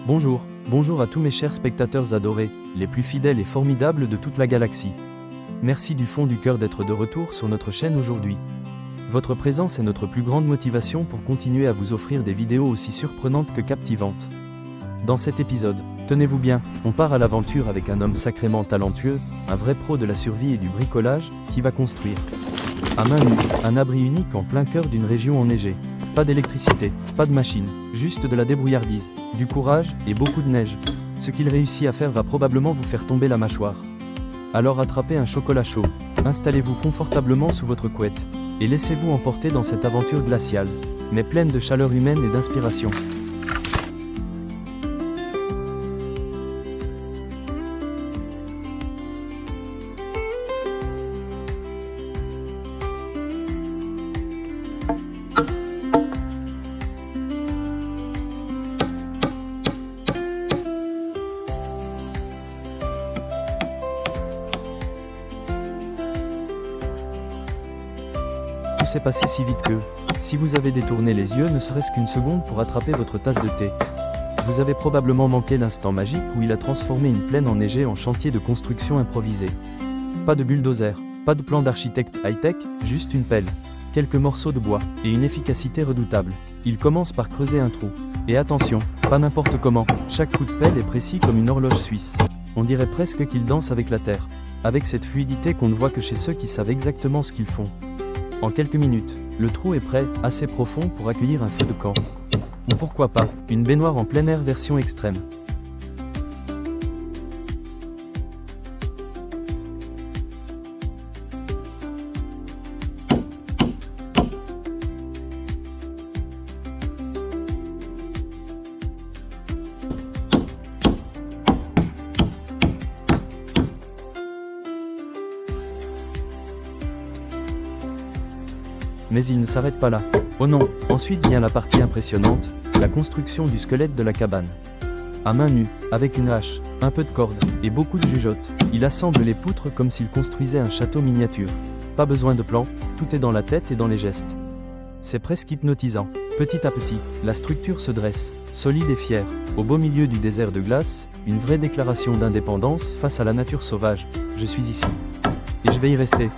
Bonjour à tous mes chers spectateurs adorés, les plus fidèles et formidables de toute la galaxie. Merci du fond du cœur d'être de retour sur notre chaîne aujourd'hui. Votre présence est notre plus grande motivation pour continuer à vous offrir des vidéos aussi surprenantes que captivantes. Dans cet épisode, tenez-vous bien, on part à l'aventure avec un homme sacrément talentueux, un vrai pro de la survie et du bricolage, qui va construire, à main nue, un abri unique en plein cœur d'une région enneigée. Pas d'électricité, pas de machine, juste de la débrouillardise, du courage et beaucoup de neige. Ce qu'il réussit à faire va probablement vous faire tomber la mâchoire. Alors attrapez un chocolat chaud, installez-vous confortablement sous votre couette, et laissez-vous emporter dans cette aventure glaciale, mais pleine de chaleur humaine et d'inspiration. Tout s'est passé si vite que, si vous avez détourné les yeux ne serait-ce qu'une seconde pour attraper votre tasse de thé, vous avez probablement manqué l'instant magique où il a transformé une plaine enneigée en chantier de construction improvisé. Pas de bulldozer, pas de plan d'architecte high-tech, juste une pelle, quelques morceaux de bois, et une efficacité redoutable. Il commence par creuser un trou. Et attention, pas n'importe comment, chaque coup de pelle est précis comme une horloge suisse. On dirait presque qu'il danse avec la terre, avec cette fluidité qu'on ne voit que chez ceux qui savent exactement ce qu'ils font. En quelques minutes, le trou est prêt, assez profond pour accueillir un feu de camp. Ou pourquoi pas, une baignoire en plein air version extrême. Mais il ne s'arrête pas là. Oh non, ensuite vient la partie impressionnante, la construction du squelette de la cabane. À main nue, avec une hache, un peu de corde, et beaucoup de jugeote, il assemble les poutres comme s'il construisait un château miniature. Pas besoin de plan, tout est dans la tête et dans les gestes. C'est presque hypnotisant. Petit à petit, la structure se dresse, solide et fière, au beau milieu du désert de glace, une vraie déclaration d'indépendance face à la nature sauvage. Je suis ici. Et je vais y rester.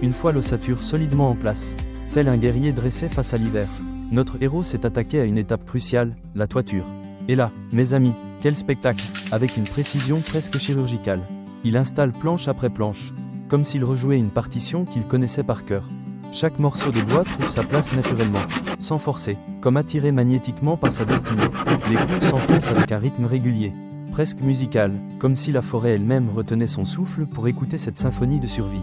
Une fois l'ossature solidement en place, tel un guerrier dressé face à l'hiver, notre héros s'est attaqué à une étape cruciale, la toiture. Et là, mes amis, quel spectacle, avec une précision presque chirurgicale. Il installe planche après planche, comme s'il rejouait une partition qu'il connaissait par cœur. Chaque morceau de bois trouve sa place naturellement, sans forcer, comme attiré magnétiquement par sa destinée. Les coups s'enfoncent avec un rythme régulier, presque musical, comme si la forêt elle-même retenait son souffle pour écouter cette symphonie de survie.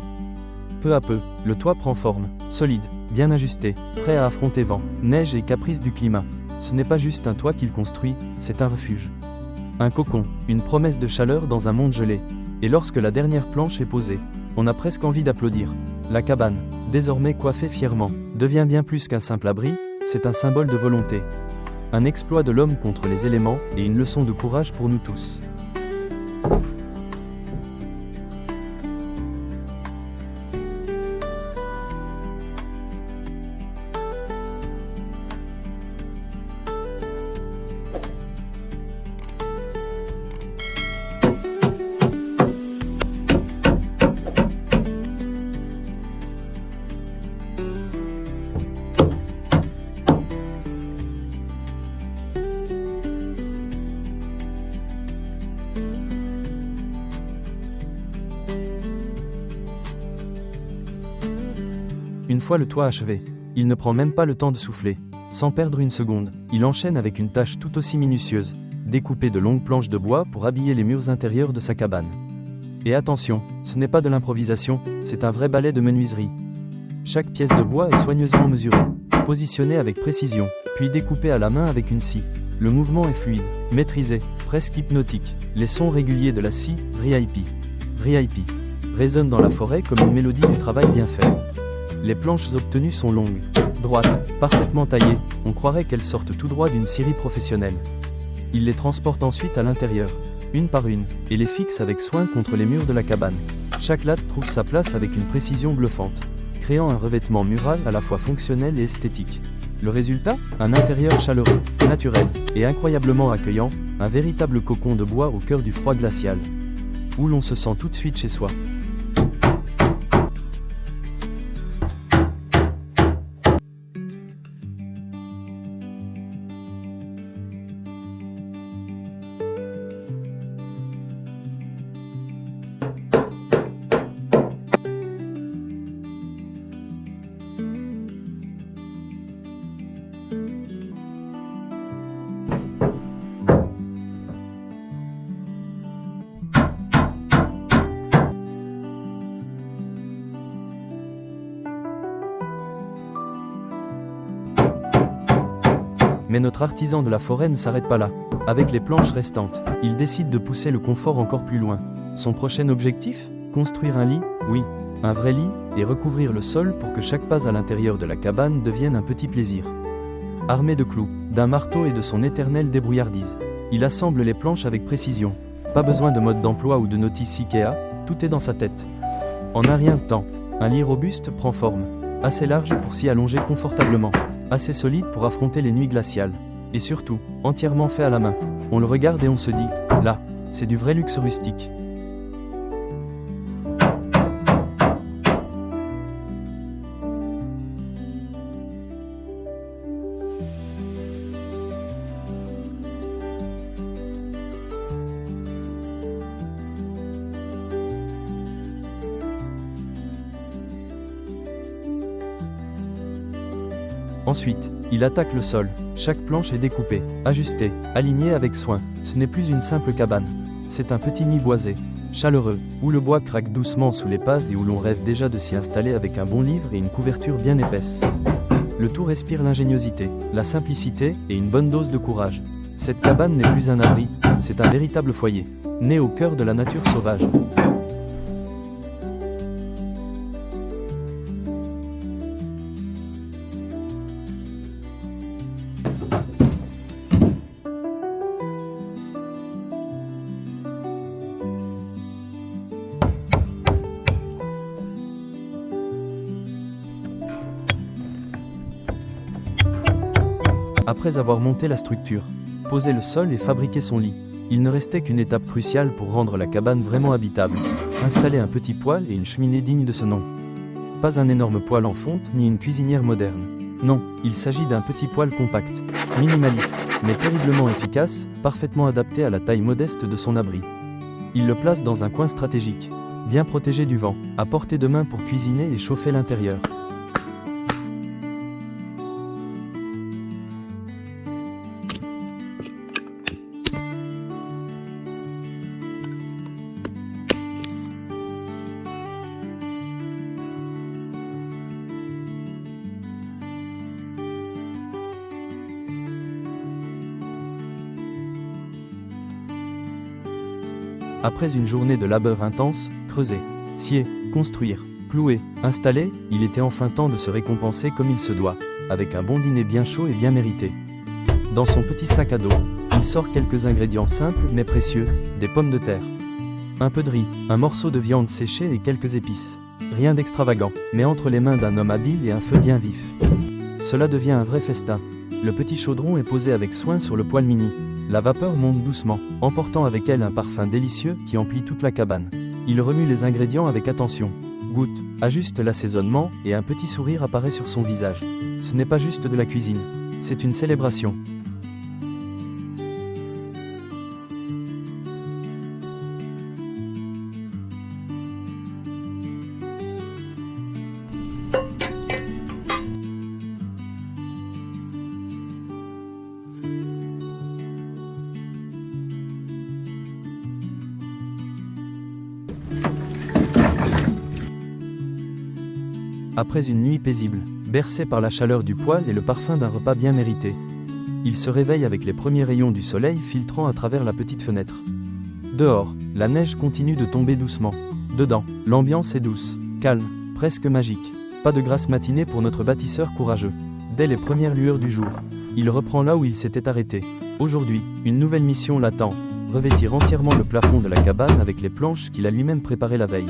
Peu à peu, le toit prend forme, solide, bien ajusté, prêt à affronter vent, neige et caprices du climat. Ce n'est pas juste un toit qu'il construit, c'est un refuge. Un cocon, une promesse de chaleur dans un monde gelé. Et lorsque la dernière planche est posée, on a presque envie d'applaudir. La cabane, désormais coiffée fièrement, devient bien plus qu'un simple abri, c'est un symbole de volonté. Un exploit de l'homme contre les éléments et une leçon de courage pour nous tous. Une fois le toit achevé, il ne prend même pas le temps de souffler. Sans perdre une seconde, il enchaîne avec une tâche tout aussi minutieuse, découper de longues planches de bois pour habiller les murs intérieurs de sa cabane. Et attention, ce n'est pas de l'improvisation, c'est un vrai balai de menuiserie. Chaque pièce de bois est soigneusement mesurée, positionnée avec précision, puis découpée à la main avec une scie. Le mouvement est fluide, maîtrisé, presque hypnotique. Les sons réguliers de la scie, RIP. VIP, résonne dans la forêt comme une mélodie du travail bien fait. Les planches obtenues sont longues, droites, parfaitement taillées, on croirait qu'elles sortent tout droit d'une scierie professionnelle. Il les transporte ensuite à l'intérieur, une par une, et les fixe avec soin contre les murs de la cabane. Chaque latte trouve sa place avec une précision bluffante, créant un revêtement mural à la fois fonctionnel et esthétique. Le résultat? Un intérieur chaleureux, naturel, et incroyablement accueillant, un véritable cocon de bois au cœur du froid glacial, où l'on se sent tout de suite chez soi. Mais notre artisan de la forêt ne s'arrête pas là. Avec les planches restantes, il décide de pousser le confort encore plus loin. Son prochain objectif? Construire un lit? Oui, un vrai lit, et recouvrir le sol pour que chaque pas à l'intérieur de la cabane devienne un petit plaisir. Armé de clous, d'un marteau et de son éternelle débrouillardise, il assemble les planches avec précision. Pas besoin de mode d'emploi ou de notice Ikea, tout est dans sa tête. En un rien de temps, un lit robuste prend forme, assez large pour s'y allonger confortablement, assez solide pour affronter les nuits glaciales, et surtout, entièrement fait à la main. On le regarde et on se dit, là, c'est du vrai luxe rustique. Ensuite, il attaque le sol. Chaque planche est découpée, ajustée, alignée avec soin. Ce n'est plus une simple cabane. C'est un petit nid boisé, chaleureux, où le bois craque doucement sous les pas et où l'on rêve déjà de s'y installer avec un bon livre et une couverture bien épaisse. Le tout respire l'ingéniosité, la simplicité et une bonne dose de courage. Cette cabane n'est plus un abri, c'est un véritable foyer, né au cœur de la nature sauvage. Après avoir monté la structure, posé le sol et fabriqué son lit, il ne restait qu'une étape cruciale pour rendre la cabane vraiment habitable, installer un petit poêle et une cheminée digne de ce nom. Pas un énorme poêle en fonte ni une cuisinière moderne. Non, il s'agit d'un petit poêle compact, minimaliste, mais terriblement efficace, parfaitement adapté à la taille modeste de son abri. Il le place dans un coin stratégique, bien protégé du vent, à portée de main pour cuisiner et chauffer l'intérieur. Après une journée de labeur intense, creuser, scier, construire, clouer, installer, il était enfin temps de se récompenser comme il se doit, avec un bon dîner bien chaud et bien mérité. Dans son petit sac à dos, il sort quelques ingrédients simples mais précieux, des pommes de terre, un peu de riz, un morceau de viande séchée et quelques épices. Rien d'extravagant, mais entre les mains d'un homme habile et un feu bien vif. Cela devient un vrai festin. Le petit chaudron est posé avec soin sur le poêle mini. La vapeur monte doucement, emportant avec elle un parfum délicieux qui emplit toute la cabane. Il remue les ingrédients avec attention, goûte, ajuste l'assaisonnement et un petit sourire apparaît sur son visage. Ce n'est pas juste de la cuisine, c'est une célébration. Après une nuit paisible, bercé par la chaleur du poêle et le parfum d'un repas bien mérité, il se réveille avec les premiers rayons du soleil filtrant à travers la petite fenêtre. Dehors, la neige continue de tomber doucement, Dedans, l'ambiance est douce, calme, presque magique. Pas de grasse matinée pour notre bâtisseur courageux. Dès les premières lueurs du jour, il reprend là où il s'était arrêté. Aujourd'hui, une nouvelle mission l'attend, revêtir entièrement le plafond de la cabane avec les planches qu'il a lui-même préparées la veille.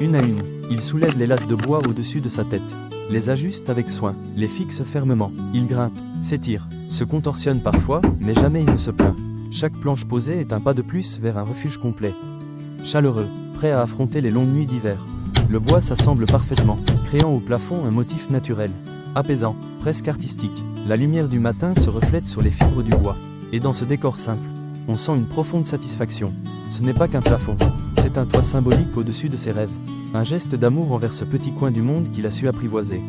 Une à une, il soulève les lattes de bois au-dessus de sa tête, les ajuste avec soin, les fixe fermement, il grimpe, s'étire, se contorsionne parfois, mais jamais il ne se plaint. Chaque planche posée est un pas de plus vers un refuge complet. Chaleureux, prêt à affronter les longues nuits d'hiver. Le bois s'assemble parfaitement, créant au plafond un motif naturel, apaisant, presque artistique. La lumière du matin se reflète sur les fibres du bois, et dans ce décor simple, on sent une profonde satisfaction. Ce n'est pas qu'un plafond, c'est un toit symbolique au-dessus de ses rêves. Un geste d'amour envers ce petit coin du monde qu'il a su apprivoiser.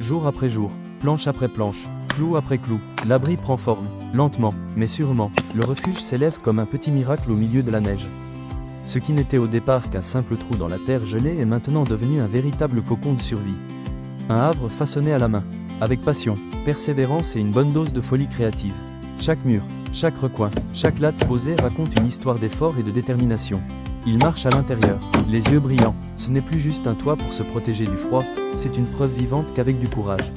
Jour après jour, planche après planche, clou après clou, l'abri prend forme, lentement, mais sûrement, le refuge s'élève comme un petit miracle au milieu de la neige. Ce qui n'était au départ qu'un simple trou dans la terre gelée est maintenant devenu un véritable cocon de survie. Un havre façonné à la main, avec passion, persévérance et une bonne dose de folie créative. Chaque mur, chaque recoin, chaque latte posée raconte une histoire d'effort et de détermination. Il marche à l'intérieur, les yeux brillants. Ce n'est plus juste un toit pour se protéger du froid, c'est une preuve vivante qu'avec du courage,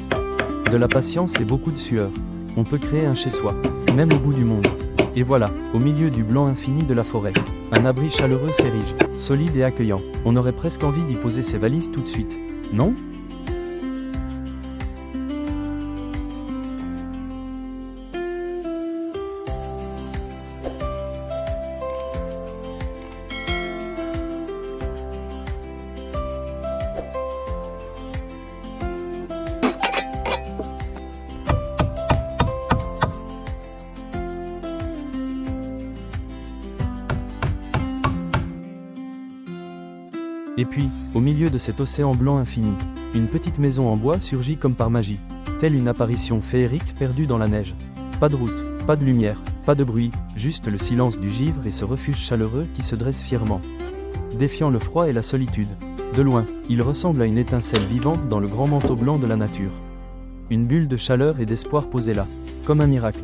de la patience et beaucoup de sueur, on peut créer un chez-soi, même au bout du monde. Et voilà, au milieu du blanc infini de la forêt, un abri chaleureux s'érige, solide et accueillant. On aurait presque envie d'y poser ses valises tout de suite, non ? Et puis, au milieu de cet océan blanc infini, une petite maison en bois surgit comme par magie, telle une apparition féerique perdue dans la neige. Pas de route, pas de lumière, pas de bruit, juste le silence du givre et ce refuge chaleureux qui se dresse fièrement, défiant le froid et la solitude. De loin, il ressemble à une étincelle vivante dans le grand manteau blanc de la nature. Une bulle de chaleur et d'espoir posée là, comme un miracle.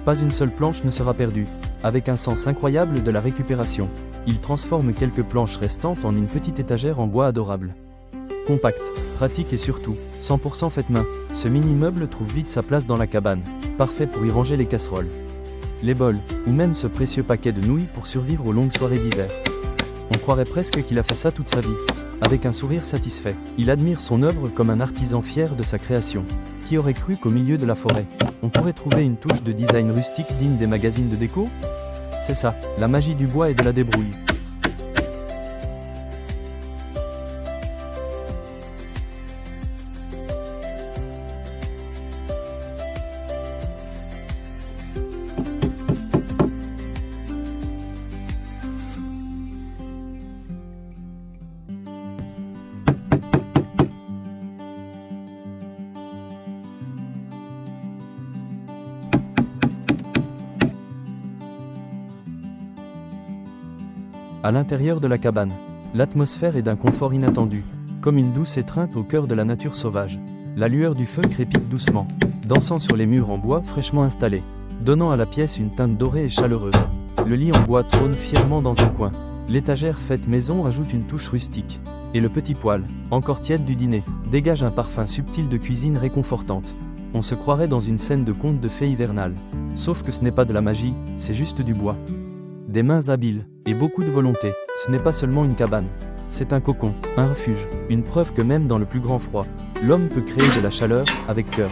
Pas une seule planche ne sera perdue. Avec un sens incroyable de la récupération, il transforme quelques planches restantes en une petite étagère en bois adorable. Compact, pratique et surtout, 100% faite main, ce mini-meuble trouve vite sa place dans la cabane, parfait pour y ranger les casseroles, les bols, ou même ce précieux paquet de nouilles pour survivre aux longues soirées d'hiver. On croirait presque qu'il a fait ça toute sa vie. Avec un sourire satisfait, il admire son œuvre comme un artisan fier de sa création. Qui aurait cru qu'au milieu de la forêt, on pourrait trouver une touche de design rustique digne des magazines de déco ? C'est ça, la magie du bois et de la débrouille. À l'intérieur de la cabane, l'atmosphère est d'un confort inattendu, comme une douce étreinte au cœur de la nature sauvage. La lueur du feu crépite doucement, dansant sur les murs en bois fraîchement installés, donnant à la pièce une teinte dorée et chaleureuse. Le lit en bois trône fièrement dans un coin. L'étagère faite maison ajoute une touche rustique. Et le petit poêle, encore tiède du dîner, dégage un parfum subtil de cuisine réconfortante. On se croirait dans une scène de conte de fées hivernales. Sauf que ce n'est pas de la magie, c'est juste du bois. Des mains habiles, et beaucoup de volonté. Ce n'est pas seulement une cabane. C'est un cocon, un refuge, une preuve que même dans le plus grand froid, l'homme peut créer de la chaleur, avec cœur.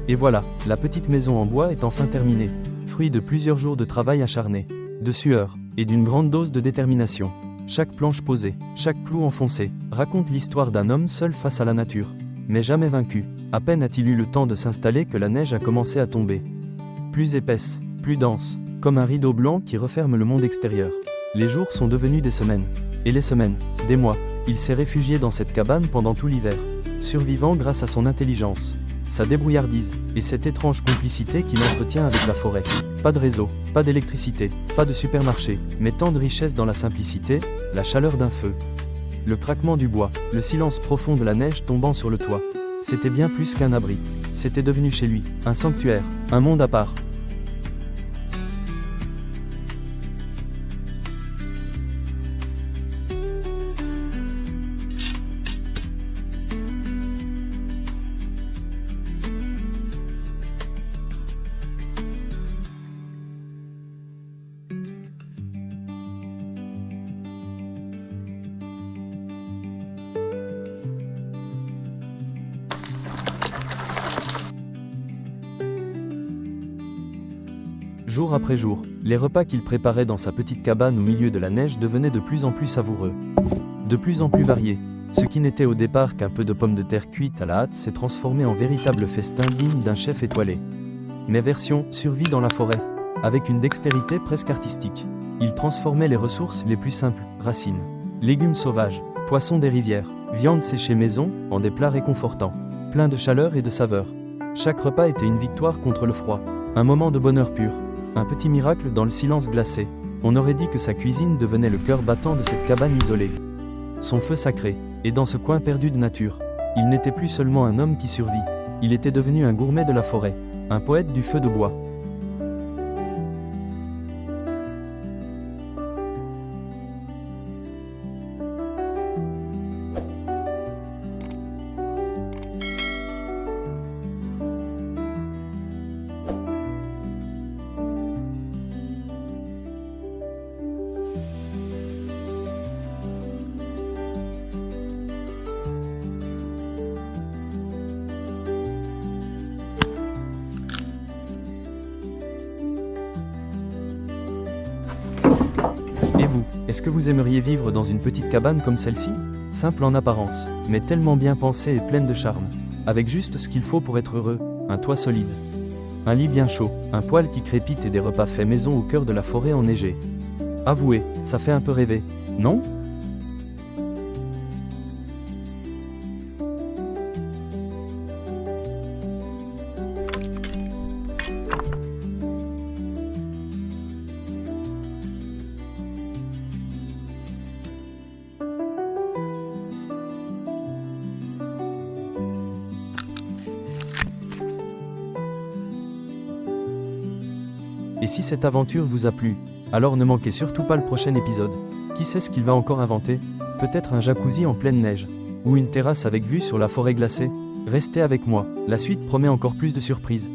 Et voilà, la petite maison en bois est enfin terminée, fruit de plusieurs jours de travail acharné, de sueur, et d'une grande dose de détermination. Chaque planche posée, chaque clou enfoncé, raconte l'histoire d'un homme seul face à la nature, mais jamais vaincu. À peine a-t-il eu le temps de s'installer que la neige a commencé à tomber. Plus épaisse, plus dense, comme un rideau blanc qui referme le monde extérieur. Les jours sont devenus des semaines, et les semaines, des mois. Il s'est réfugié dans cette cabane pendant tout l'hiver, survivant grâce à son intelligence, sa débrouillardise, et cette étrange complicité qu'il entretient avec la forêt. Pas de réseau, pas d'électricité, pas de supermarché, mais tant de richesse dans la simplicité, la chaleur d'un feu. Le craquement du bois, le silence profond de la neige tombant sur le toit. C'était bien plus qu'un abri. C'était devenu chez lui, un sanctuaire, un monde à part. Jour après jour, les repas qu'il préparait dans sa petite cabane au milieu de la neige devenaient de plus en plus savoureux, de plus en plus variés. Ce qui n'était au départ qu'un peu de pommes de terre cuites à la hâte s'est transformé en véritable festin digne d'un chef étoilé. Mais version survie dans la forêt, avec une dextérité presque artistique. Il transformait les ressources les plus simples, racines, légumes sauvages, poissons des rivières, viande séchée maison, en des plats réconfortants, pleins de chaleur et de saveur. Chaque repas était une victoire contre le froid, un moment de bonheur pur. Un petit miracle dans le silence glacé. On aurait dit que sa cuisine devenait le cœur battant de cette cabane isolée. Son feu sacré, et dans ce coin perdu de nature, il n'était plus seulement un homme qui survit, il était devenu un gourmet de la forêt, un poète du feu de bois. Et vous, est-ce que vous aimeriez vivre dans une petite cabane comme celle-ci? Simple en apparence, mais tellement bien pensée et pleine de charme. Avec juste ce qu'il faut pour être heureux, un toit solide, un lit bien chaud, un poêle qui crépite et des repas faits maison au cœur de la forêt enneigée. Avouez, ça fait un peu rêver, non? Et si cette aventure vous a plu, alors ne manquez surtout pas le prochain épisode. Qui sait ce qu'il va encore inventer? Peut-être un jacuzzi en pleine neige, ou une terrasse avec vue sur la forêt glacée? Restez avec moi, la suite promet encore plus de surprises.